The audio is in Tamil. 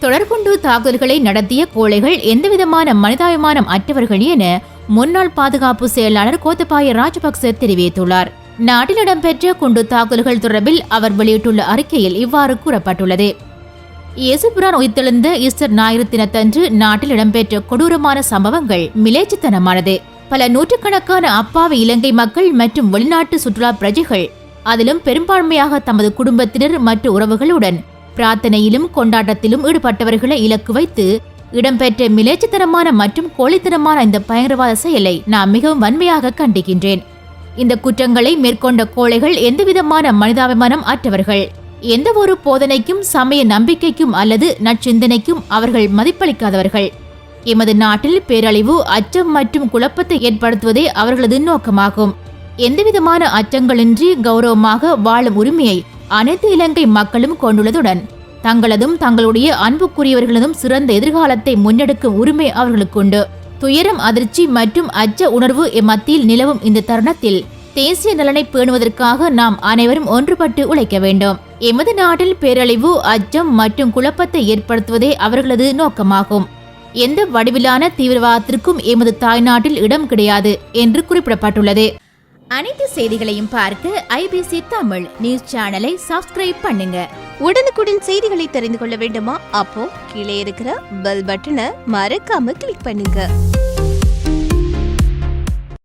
தொடர்கொண்டு தாக்குதல்களை நடத்திய கோழைகள் எந்தவிதமான மனிதாபிமானம் அற்றவர்கள் என முன்னாள் பாதுகாப்பு செயலாளர் கோத்தபாய ராஜபக்ச தெரிவித்துள்ளார். நாட்டில் இடம்பெற்ற குண்டு தாக்குதல்கள் தொடர்பில் அவர் வெளியிட்டுள்ள அறிக்கையில் இவ்வாறு கூறப்பட்டுள்ளது. இயேசுபிரான் உயிர்த்தெழுந்த ஈஸ்டர் ஞாயிறு தினத்தன்று நாட்டில் இடம்பெற்ற கொடூரமான சம்பவங்கள் மிலேச்சத்தனமானது. பல நூற்றுக்கணக்கான அப்பாவி இலங்கை மக்கள் மற்றும் வெளிநாட்டு சுற்றுலா பிரஜைகள், அதிலும் பெரும்பான்மையாக தமது குடும்பத்தினர் மற்றும் உறவுகளுடன் பிரார்த்தனையிலும் கொண்டாட்டத்திலும் ஈடுபட்டவர்களை இலக்கு வைத்து இடம்பெற்ற மிலேச்சத்தனமான மற்றும் கோழைத்தனமான இந்த பயங்கரவாத செயலை நான் மிகவும் வன்மையாக கண்டிக்கின்றேன். இந்த குற்றங்களை மேற்கொண்ட கோழைகள் எந்தவிதமான மனிதாபிமானம் அற்றவர்கள். எந்த ஒரு போதனைக்கும் சமய நம்பிக்கைக்கும் அல்லது நற்சிந்தனைக்கும் அவர்கள் மதிப்பளிக்காதவர்கள். எமது நாட்டில் பேரழிவு, அச்சம் மற்றும் குழப்பத்தை ஏற்படுத்துவதே அவர்களது நோக்கமாகும். எந்தவிதமான அச்சங்களின்றி கௌரவமாக வாழும் உரிமையை அனைத்து இலங்கை மக்களும் கொண்டுள்ளதுடன் தங்களதும் தங்களுடைய அன்புக்குரியவர்களதும் சிறந்த எதிர்காலத்தை முன்னெடுக்கும் உரிமை அவர்களுக்குண்டு. துயரம், அதிர்ச்சி மற்றும் அச்ச உணர்வு மத்தியில் நிலவும் இந்த தருணத்தில் தேசிய நலனை பேணுவதற்காக நாம் அனைவரும் ஒன்றுபட்டு உழைக்க வேண்டும். எமது நாட்டில் பேரழிவு, அச்சம் மற்றும் குழப்பத்தை ஏற்படுத்துவதே அவர்களது நோக்கமாகும். எந்த வடிவிலான தீவிரவாதத்திற்கும் எமது தாய்நாட்டில் இடம் கிடையாது என்று குறிப்பிடப்பட்டுள்ளது. அனைத்து செய்திகளையும் பார்க்க IBC தமிழ் நியூஸ் சேனலை சப்ஸ்கிரைப் பண்ணுங்க. உடனுக்குடன் செய்திகளை தெரிந்து கொள்ள வேண்டுமா? அப்போ கீழே இருக்கிற பெல் பட்டனை மறக்காம கிளிக் பண்ணுங்க.